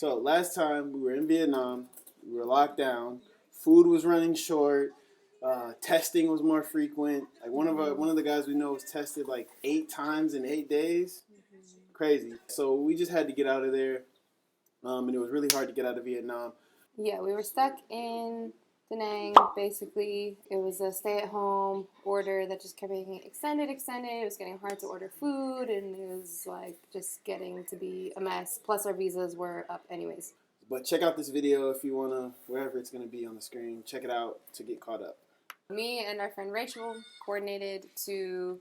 So last time we were in Vietnam, we were locked down. Food was running short. Testing was more frequent. Like one of the guys we know was tested like 8 times in 8 days. Crazy. So we just had to get out of there, and it was really hard to get out of Vietnam. Yeah, we were stuck in Da Nang. Basically, it was a stay-at-home order that just kept getting extended. It was getting hard to order food, and it was like just getting to be a mess. Plus, our visas were up anyways. But check out this video if you want to, wherever it's going to be on the screen. Check it out to get caught up. Me and our friend Rachel coordinated to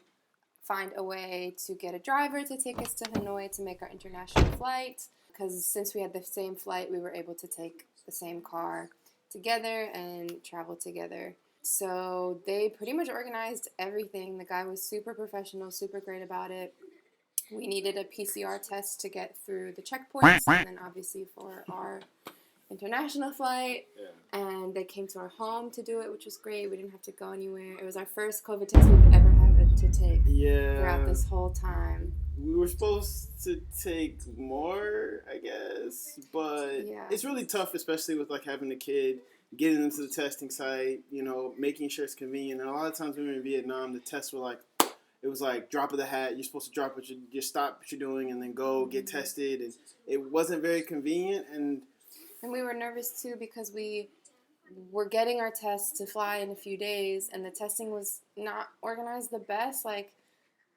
find a way to get a driver to take us to Hanoi to make our international flight. Because since we had the same flight, we were able to take the same car together and travel together. So they pretty much organized everything. The guy was super professional, super great about it. We needed a PCR test to get through the checkpoints, and then obviously for our international flight. Yeah. And they came to our home to do it, which was great. We didn't have to go anywhere. It was our first COVID test we've ever had to take throughout this whole time. We were supposed to take more, I guess, but it's really tough, especially with like having a kid, getting into the testing site, you know, making sure it's convenient. And a lot of times when we were in Vietnam, the tests were like, it was like drop of the hat. You're supposed to drop what you stop what you're doing and then go get tested, and it wasn't very convenient. And we were nervous too because we were getting our tests to fly in a few days, and the testing was not organized the best. Like,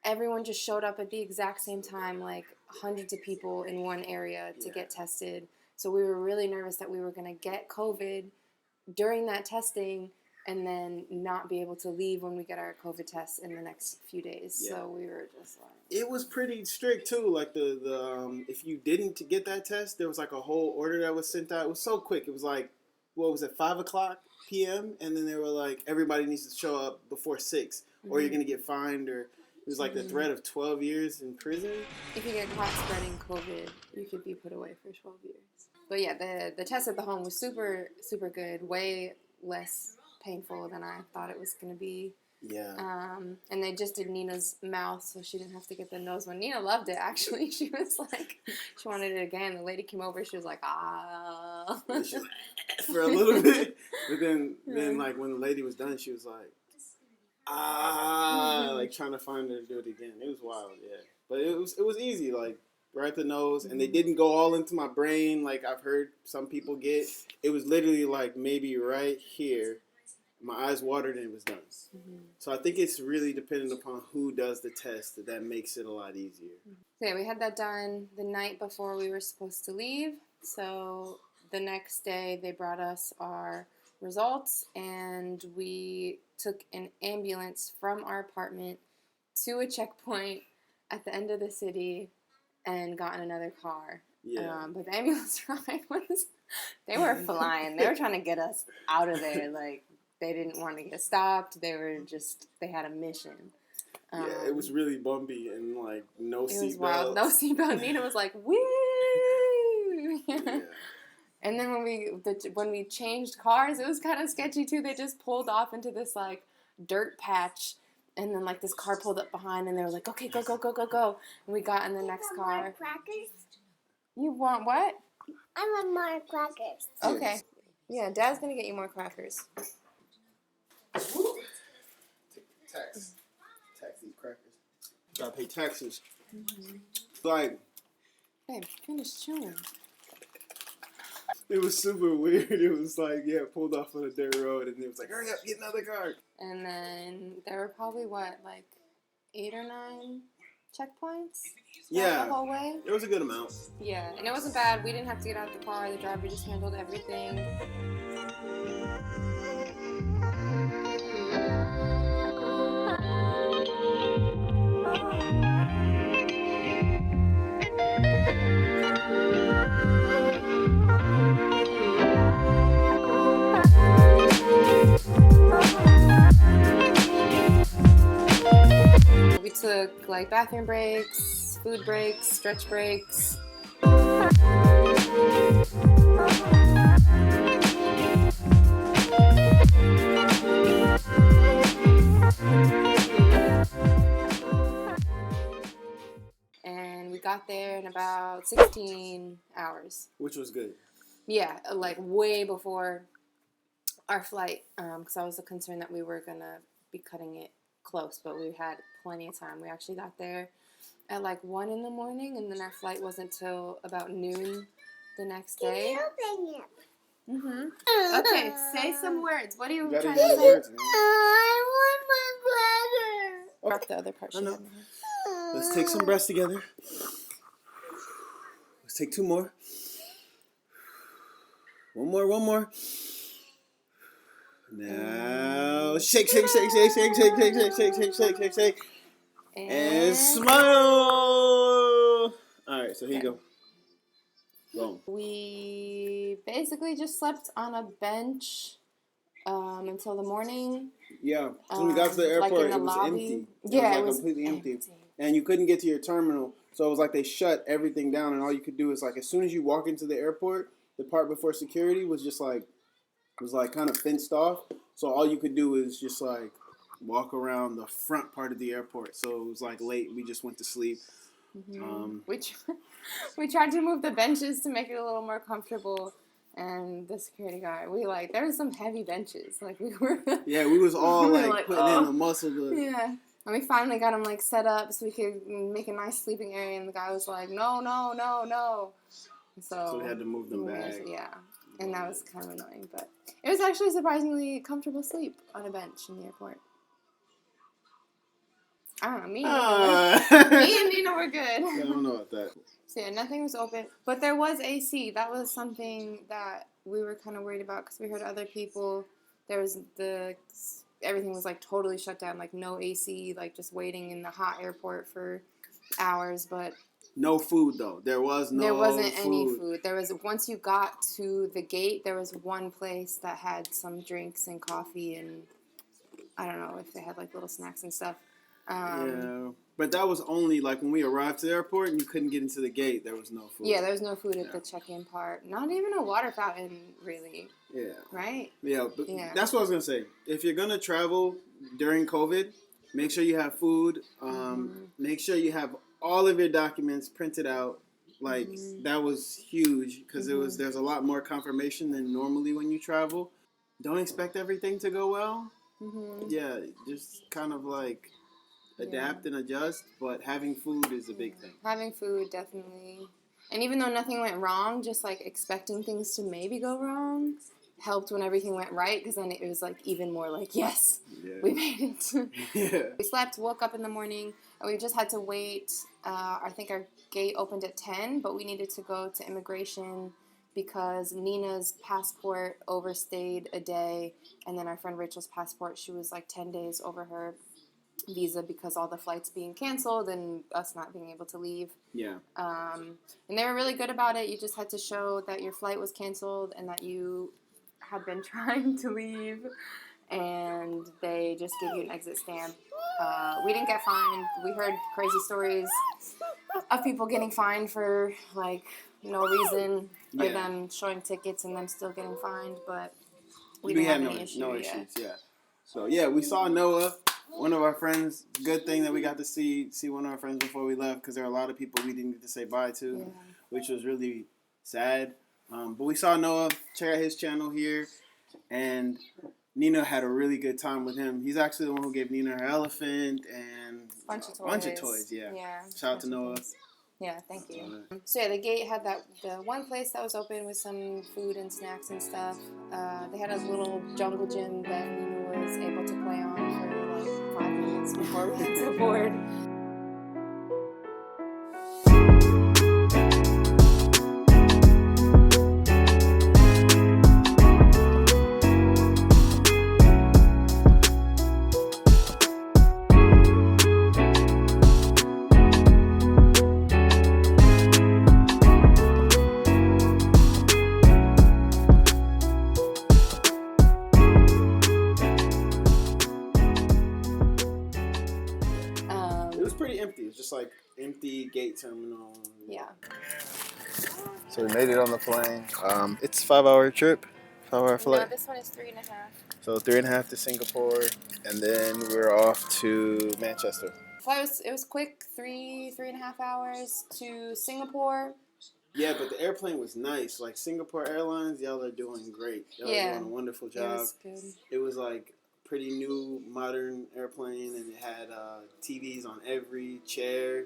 everyone just showed up at the exact same time, like hundreds of people in one area to get tested. So we were really nervous that we were going to get COVID during that testing and then not be able to leave when we get our COVID tests in the next few days. Yeah. So we were just like... It was pretty strict too. Like the if you didn't get that test, there was like a whole order that was sent out. It was so quick. It was like, what was it, 5:00 p.m.? And then they were like, everybody needs to show up before 6 or you're going to get fined, or... It was like the threat of 12 years in prison. If you get caught spreading COVID, you could be put away for 12 years. But yeah, the test at the home was super, super good. Way less painful than I thought it was going to be. Yeah. And they just did Nina's mouth, so she didn't have to get the nose one. Nina loved it, actually. She was like, she wanted it again. The lady came over, she was like, ah. For a little bit. But then like when the lady was done, she was like, like trying to find her to do it again. It was wild, yeah. But it was easy, like right at the nose, and they didn't go all into my brain like I've heard some people get. It was literally like maybe right here. My eyes watered and it was done. So I think it's really dependent upon who does the test that makes it a lot easier. So yeah, we had that done the night before we were supposed to leave. So the next day they brought us our results, and we took an ambulance from our apartment to a checkpoint at the end of the city and got in another car. Yeah. But the ambulance ride was, they were flying. They were trying to get us out of there. Like, they didn't want to get stopped. They had a mission. Yeah, it was really bumpy and like no seatbelt. It was wild. No seatbelt. Nina was like, woo! Yeah. And then when we changed cars, it was kind of sketchy too. They just pulled off into this like dirt patch, and then like this car pulled up behind, and they were like, "Okay, go, go, go, go, go!" And we got in the next car. More crackers? You want what? I want more crackers. Okay. Yeah, Dad's gonna get you more crackers. Tax these crackers. Gotta pay taxes. Like, Babe, finish chewing. It was super weird. It was like, pulled off on a dirt road, and it was like, hurry up, get another car. And then there were probably, like 8 or 9 checkpoints? Yeah. The whole way? It was a good amount. Yeah, and it wasn't bad. We didn't have to get out of the car. The driver just handled everything. We took like bathroom breaks, food breaks, stretch breaks. And we got there in about about 16 hours. Which was good. Yeah, like way before our flight, because I was concerned that we were going to be cutting it close, but we had plenty of time. We actually got there at like 1 in the morning, and then our flight wasn't till about noon the next day. Mm-hmm. Okay, say some words. What are you trying to say? Words, I want my Drop the other part. Let's take some breaths together. Let's take 2 more. One more. Now shake. And smile. Alright, so here you go. Boom. We basically just slept on a bench until the morning. Yeah, when we got to the airport, like in the it was lobby. empty. Yeah, it was completely empty. And you couldn't get to your terminal. So it was like they shut everything down, and all you could do is like as soon as you walk into the airport, the part before security was just like kind of fenced off. So all you could do is just like walk around the front part of the airport. So it was like late. We just went to sleep. Mm-hmm. We tried to move the benches to make it a little more comfortable, and the security guy, there were some heavy benches. Like we were. Yeah, we was all like putting in the muscle. Yeah. And we finally got them like set up so we could make a nice sleeping area, and the guy was like, no. So we had to move them back. Yeah. And that was kind of annoying, but it was actually surprisingly comfortable sleep on a bench in the airport. I don't know, me and Nina were good. I don't know about that. So yeah, nothing was open, but there was AC. That was something that we were kind of worried about because we heard other people. Everything was like totally shut down, like no AC, like just waiting in the hot airport for hours, but. No food though. There wasn't any food. There was once you got to the gate, there was one place that had some drinks and coffee, and I don't know if they had like little snacks and stuff. Yeah, but that was only like when we arrived to the airport and you couldn't get into the gate. There was no food. Yeah, there was no food at the check-in part. Not even a water fountain, really. Yeah. Right. Yeah, but that's what I was gonna say. If you're gonna travel during COVID, make sure you have food. Make sure you have all of your documents printed out. Like that was huge because there's a lot more confirmation than normally when you travel. Don't expect everything to go well. Yeah, just kind of like adapt and adjust, but having food is a big thing. Having food, definitely. And even though nothing went wrong, just like expecting things to maybe go wrong helped when everything went right, because then it was like even more like, yes, we made it. We slept, woke up in the morning, and we just had to wait. I think our gate opened at 10, but we needed to go to immigration because Nina's passport overstayed a day, and then our friend Rachel's passport, she was like 10 days over her visa because all the flights being canceled and us not being able to leave. Yeah. And they were really good about it. You just had to show that your flight was canceled and that you had been trying to leave, and they just give you an exit stamp. We didn't get fined. We heard crazy stories of people getting fined for like no reason, or them showing tickets and them still getting fined, but we didn't have any issues. No issues. Yeah. So yeah, we saw Noah, one of our friends. Good thing that we got to see one of our friends before we left, because there are a lot of people we didn't get to say bye to, which was really sad. But we saw Noah. Check out his channel here, and Nina had a really good time with him. He's actually the one who gave Nina her elephant and a bunch of toys. Yeah. Shout out to Noah. Yeah, thank you. So yeah, the gate had the one place that was open with some food and snacks and stuff. They had a little jungle gym that Nina was able to play on for like 5 minutes before we had to board. Like empty gate terminal. Yeah. So we made it on the plane. It's a 5-hour trip, 5-hour flight. No, this one is 3.5. So 3.5 to Singapore, and then we're off to Manchester. It was quick, 3.5 hours to Singapore. Yeah, but the airplane was nice. Like Singapore Airlines, y'all are doing great. Y'all are doing a wonderful job. It was good. It was like pretty new, modern airplane, and it had TVs on every chair,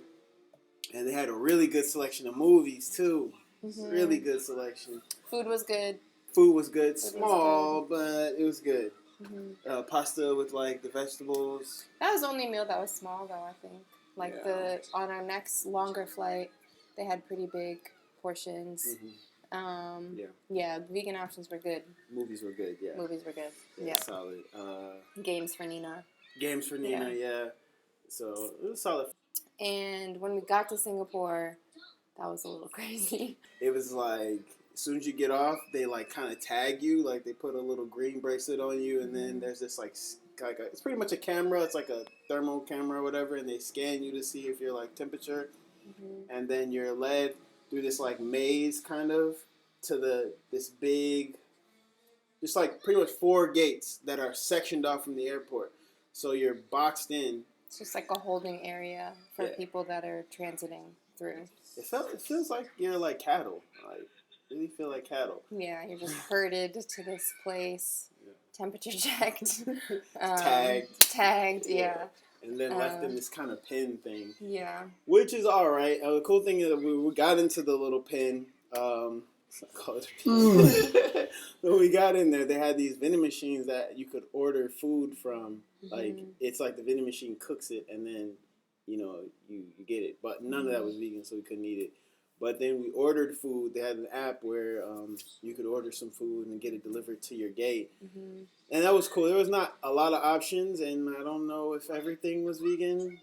and they had a really good selection of movies too. Mm-hmm. Really good selection. Food was good. Food was good. Small, but it was good. Mm-hmm. Pasta with like the vegetables. That was the only meal that was small, though. I think on our next longer flight, they had pretty big portions. Mm-hmm. Yeah, vegan options were good. Movies were good. Yeah. Movies were good. Yeah. Solid. Games for Nina. Yeah. So it was solid. And when we got to Singapore, that was a little crazy. It was like, as soon as you get off, they like kind of tag you. Like they put a little green bracelet on you, and then there's this like it's pretty much a camera. It's like a thermal camera or whatever, and they scan you to see if you're like temperature. Mm-hmm. And then you're led through this like maze kind of to this big, just like pretty much 4 gates that are sectioned off from the airport. So you're boxed in. It's just like a holding area for people that are transiting through. It feels like you're like cattle. Like really feel like cattle. Yeah, you're just herded to this place. Yeah. Temperature checked. Tagged. Yeah. And then left in this kind of pen thing. Yeah. Which is all right. The cool thing is we got into the little pen. Call it a pen. When we got in there, they had these vending machines that you could order food from. Mm-hmm. Like it's like the vending machine cooks it, and then you get it. But none of that was vegan, so we couldn't eat it. But then we ordered food. They had an app where you could order some food and get it delivered to your gate. Mm-hmm. And that was cool. There was not a lot of options, and I don't know if everything was vegan.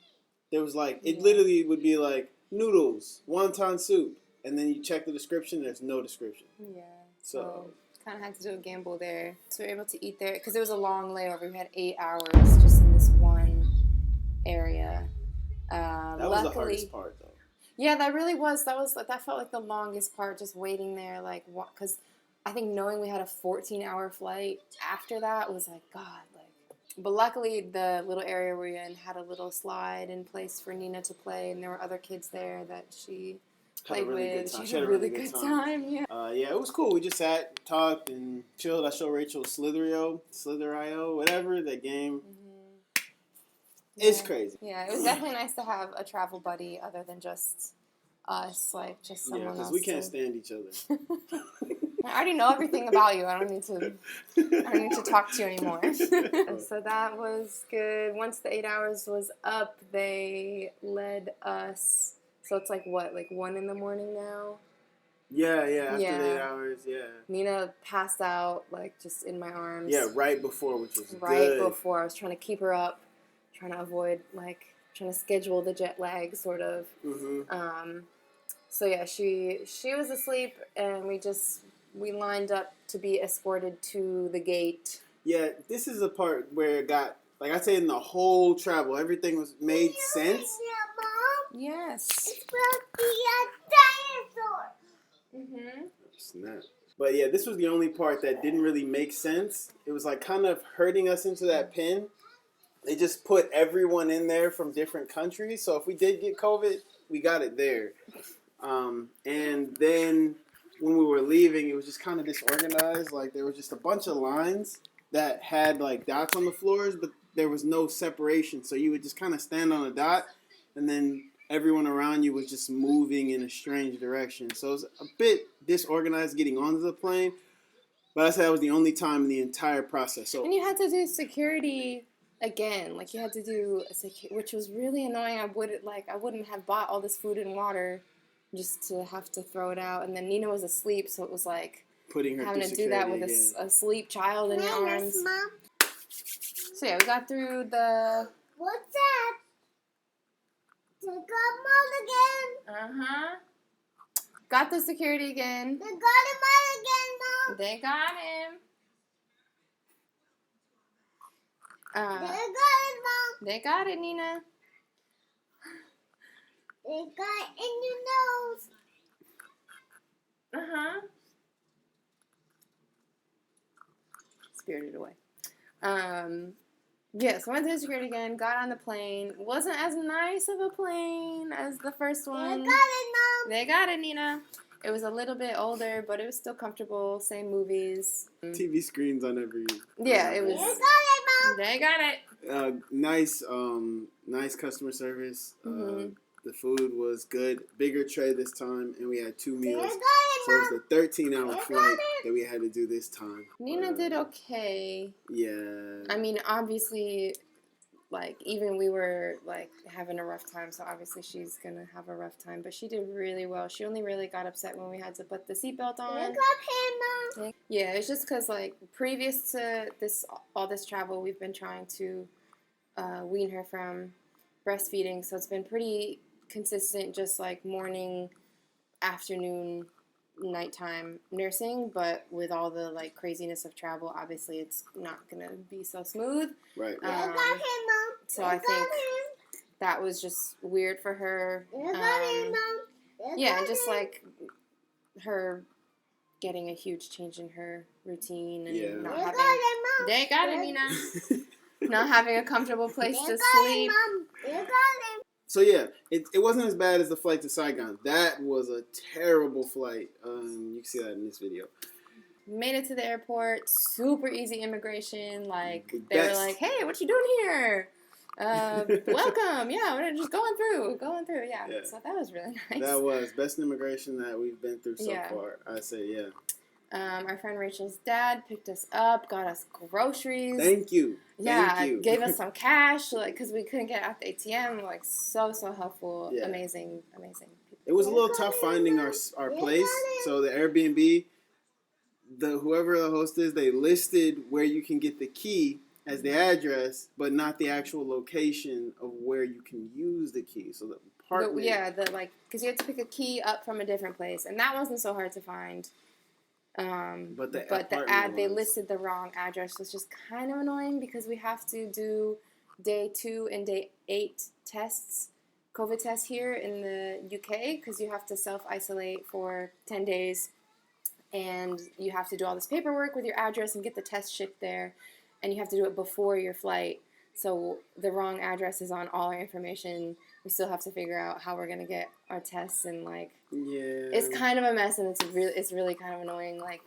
There was like, it literally would be like noodles, wonton soup, and then you check the description, there's no description. Yeah. So kind of had to do a gamble there. So we were able to eat there, because it was a long layover. We had 8 hours just in this one area. That was the hardest part, though. Yeah, that really was. That felt like the longest part, just waiting there, like, because I think knowing we had a 14-hour flight after that was like, God, like. But luckily, the little area we were in had a little slide in place for Nina to play, and there were other kids there that she played with. She had a really good time. Yeah. Yeah, it was cool. We just sat, talked, and chilled. I showed Rachel Slither.io, whatever, that game. Mm-hmm. It's crazy. Yeah, it was definitely nice to have a travel buddy other than just us, like just someone else. Yeah, because we can't stand each other. I already know everything about you. I don't need to talk to you anymore. So that was good. Once the 8 hours was up, they led us. So it's like what, like 1 a.m. now? Yeah, after the 8 hours, Nina passed out, like just in my arms. Yeah, right before, which was right before. I was trying to keep her up. Trying to avoid, like, trying to schedule the jet lag, sort of. Mm-hmm. So, yeah, she was asleep, and we lined up to be escorted to the gate. Yeah, this is the part where it got, like I say, in the whole travel, everything made sense. Mom? Yes. It's supposed to be a dinosaur. Mm-hmm. Snap. But, yeah, this was the only part that didn't really make sense. It was, like, kind of herding us into that pen. They just put everyone in there from different countries. So if we did get COVID, we got it there. And then when we were leaving, it was just kind of disorganized. Like there was just a bunch of lines that had like dots on the floors, but there was no separation. So you would just kind of stand on a dot, and then everyone around you was just moving in a strange direction. So it was a bit disorganized getting onto the plane. But I said that was the only time in the entire process. So and you had to do security again, like you had to do which was really annoying. I wouldn't have bought all this food and water just to have to throw it out. And then Nina was asleep, so it was like putting her having to do that with a sleep child in your arms. Mom. So yeah, we got through the. What's that? They got Mom again. Got the security again. They got him again, Mom. They got him. They got it, Mom. They got it, Nina. They got it in your nose. Spirited away. So went to the security again, got on the plane. Wasn't as nice of a plane as the first one. They got it, Mom. They got it, Nina. It was a little bit older, but it was still comfortable. Same movies. TV screens on every. Yeah, it was. They got it. Nice customer service. The food was good. Bigger tray this time, and we had 2 meals. So it was a 13-hour flight that we had to do this time. Nina did okay. Yeah. I mean, obviously, like, even we were, like, having a rough time, so obviously she's going to have a rough time. But she did really well. She only really got upset when we had to put the seatbelt on. Yeah, it's just because, like, previous to all this travel, we've been trying to wean her from breastfeeding. So it's been pretty consistent, just, like, morning, afternoon, nighttime nursing, but with all the like craziness of travel, obviously it's not gonna be so smooth. Right. So I think that was just weird for her. Yeah, and just like her getting a huge change in her routine and not having. They got it, Nina. Not having a comfortable place to sleep. So yeah, it wasn't as bad as the flight to Saigon. That was a terrible flight. You can see that in this video. Made it to the airport. Super easy immigration. Like they were like, "Hey, what you doing here? Welcome. Yeah, we're just going through. Yeah." So that was really nice. That was best immigration that we've been through so far. I say yeah. Our friend Rachel's dad picked us up, got us groceries. Thank you. Yeah, Thank you. Gave us some cash, like, because we couldn't get out the ATM. Like, so helpful. Yeah. Amazing people. It was a little tough finding our place. So the Airbnb, whoever the host is, they listed where you can get the key as the address, but not the actual location of where you can use the key. So the apartment. Because you had to pick a key up from a different place, and that wasn't so hard to find. But they listed the wrong address, which is kind of annoying because we have to do day 2 and day 8 tests, COVID tests here in the UK, because you have to self-isolate for 10 days, and you have to do all this paperwork with your address and get the test shipped there, and you have to do it before your flight. So the wrong address is on all our information. We still have to figure out how we're gonna get our tests, and like, it's kind of a mess, and it's really kind of annoying. Like,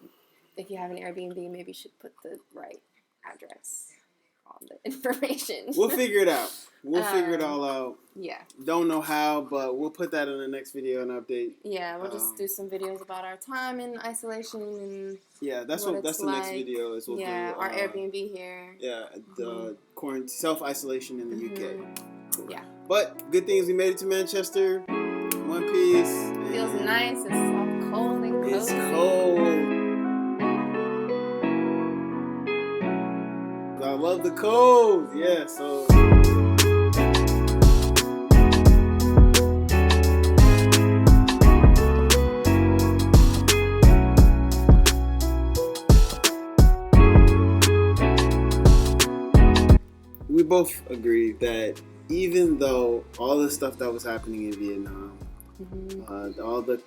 if you have an Airbnb, maybe you should put the right address on the information. We'll figure it out. We'll figure it all out. Yeah. Don't know how, but we'll put that in the next video and update. Yeah, we'll just do some videos about our time in isolation and that's the next video is we'll do our Airbnb here. Yeah, the quarantine self-isolation in the UK. Cool. Yeah. But good thing is we made it to Manchester. One piece. Feels nice. It's all cold and cozy. It's cold. I love the cold. Yeah, so. We both agree that even though all the stuff that was happening in Vietnam, all the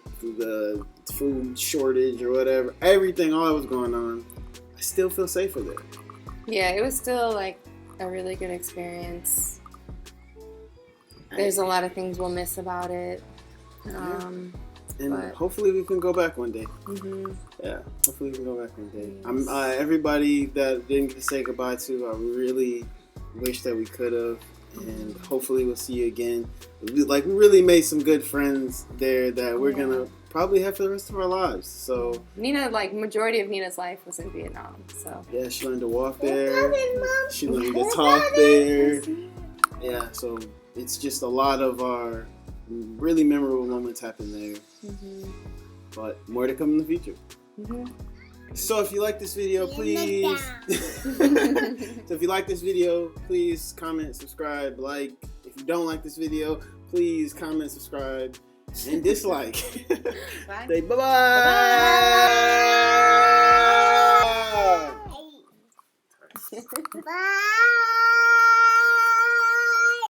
food shortage or whatever, everything, all that was going on, I still feel safer there. Yeah, it was still like a really good experience. There's a lot of things we'll miss about it. And hopefully we can go back one day. Yeah, hopefully we can go back one day. Yes. Everybody that didn't get to say goodbye to, I really wish that we could have. And hopefully we'll see you again. We really made some good friends there that we're gonna probably have for the rest of our lives. So Nina, majority of Nina's life was in Vietnam. So yeah, she learned to walk there. She learned to talk there. Yeah, so it's just a lot of our really memorable moments happened there. But more to come in the future. So if you like this video, please. So if you like this video, please comment, subscribe, like. If you don't like this video, please comment, subscribe, and dislike. Bye. Say bye-bye. Bye.